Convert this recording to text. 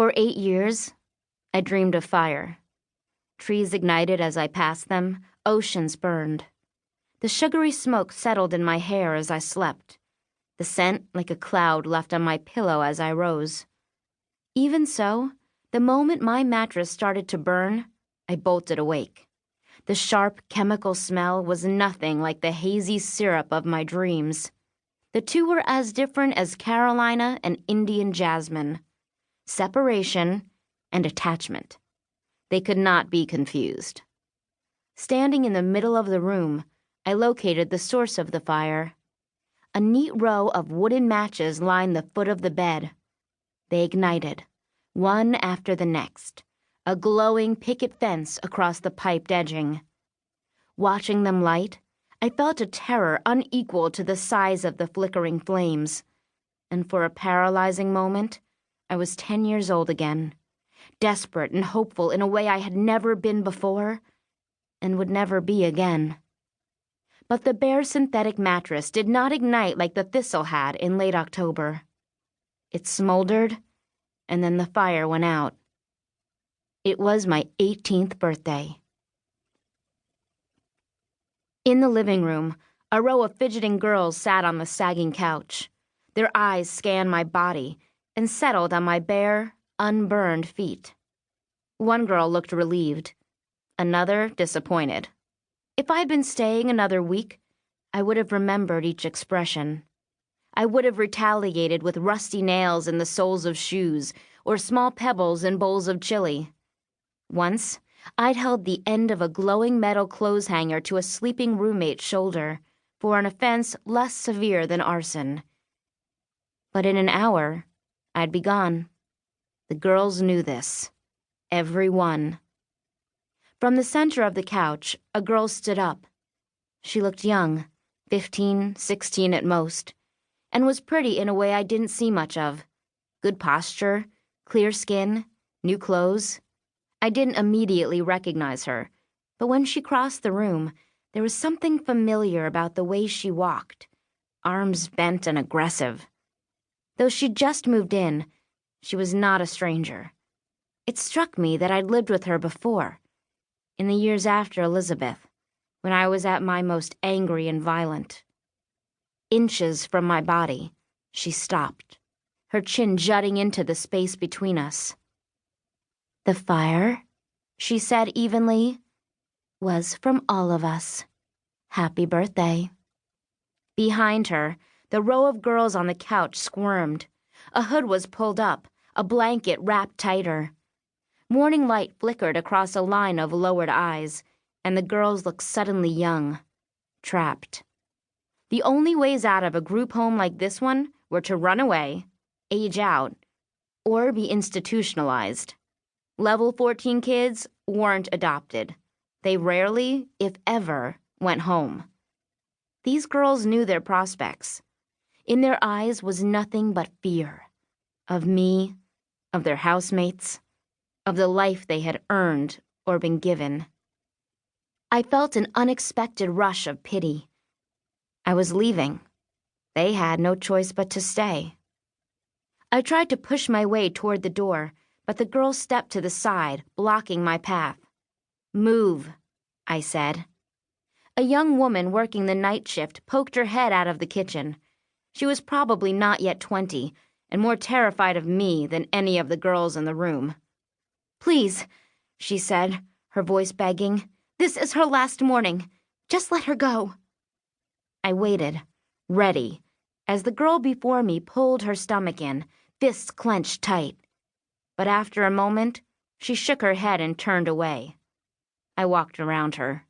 For 8 years, I dreamed of fire. Trees ignited as I passed them, oceans burned. The sugary smoke settled in my hair as I slept, the scent like a cloud left on my pillow as I rose. Even so, the moment my mattress started to burn, I bolted awake. The sharp chemical smell was nothing like the hazy syrup of my dreams. The two were as different as Carolina and Indian jasmine. Separation and attachment. They could not be confused. Standing in the middle of the room, I located the source of the fire. A neat row of wooden matches lined the foot of the bed. They ignited, one after the next, a glowing picket fence across the piped edging. Watching them light, I felt a terror unequal to the size of the flickering flames, and for a paralyzing moment, I was 10 years old again, desperate and hopeful in a way I had never been before and would never be again. But the bare synthetic mattress did not ignite like the thistle had in late October. It smoldered, and then the fire went out. It was my 18th birthday. In the living room, a row of fidgeting girls sat on the sagging couch. Their eyes scanned my body and settled on my bare, unburned feet. One girl looked relieved, another disappointed. If I'd been staying another week, I would have remembered each expression. I would have retaliated with rusty nails in the soles of shoes or small pebbles in bowls of chili. Once, I'd held the end of a glowing metal clothes hanger to a sleeping roommate's shoulder for an offense less severe than arson. But in an hour, I'd be gone. The girls knew this. Every one. From the center of the couch, a girl stood up. She looked young, 15, 16 at most, and was pretty in a way I didn't see much of. Good posture, clear skin, new clothes. I didn't immediately recognize her, but when she crossed the room, there was something familiar about the way she walked, arms bent and aggressive. Though she'd just moved in, she was not a stranger. It struck me that I'd lived with her before, in the years after Elizabeth, when I was at my most angry and violent. Inches from my body, she stopped, her chin jutting into the space between us. "The fire," she said evenly, "was from all of us. Happy birthday." Behind her, the row of girls on the couch squirmed. A hood was pulled up, a blanket wrapped tighter. Morning light flickered across a line of lowered eyes, and the girls looked suddenly young, trapped. The only ways out of a group home like this one were to run away, age out, or be institutionalized. Level 14 kids weren't adopted. They rarely, if ever, went home. These girls knew their prospects. In their eyes was nothing but fear. Of me, of their housemates, of the life they had earned or been given. I felt an unexpected rush of pity. I was leaving. They had no choice but to stay. I tried to push my way toward the door, but the girl stepped to the side, blocking my path. "Move," I said. A young woman working the night shift poked her head out of the kitchen. She was probably not yet 20, and more terrified of me than any of the girls in the room. "Please," she said, her voice begging. "This is her last morning. Just let her go." I waited, ready, as the girl before me pulled her stomach in, fists clenched tight. But after a moment, she shook her head and turned away. I walked around her.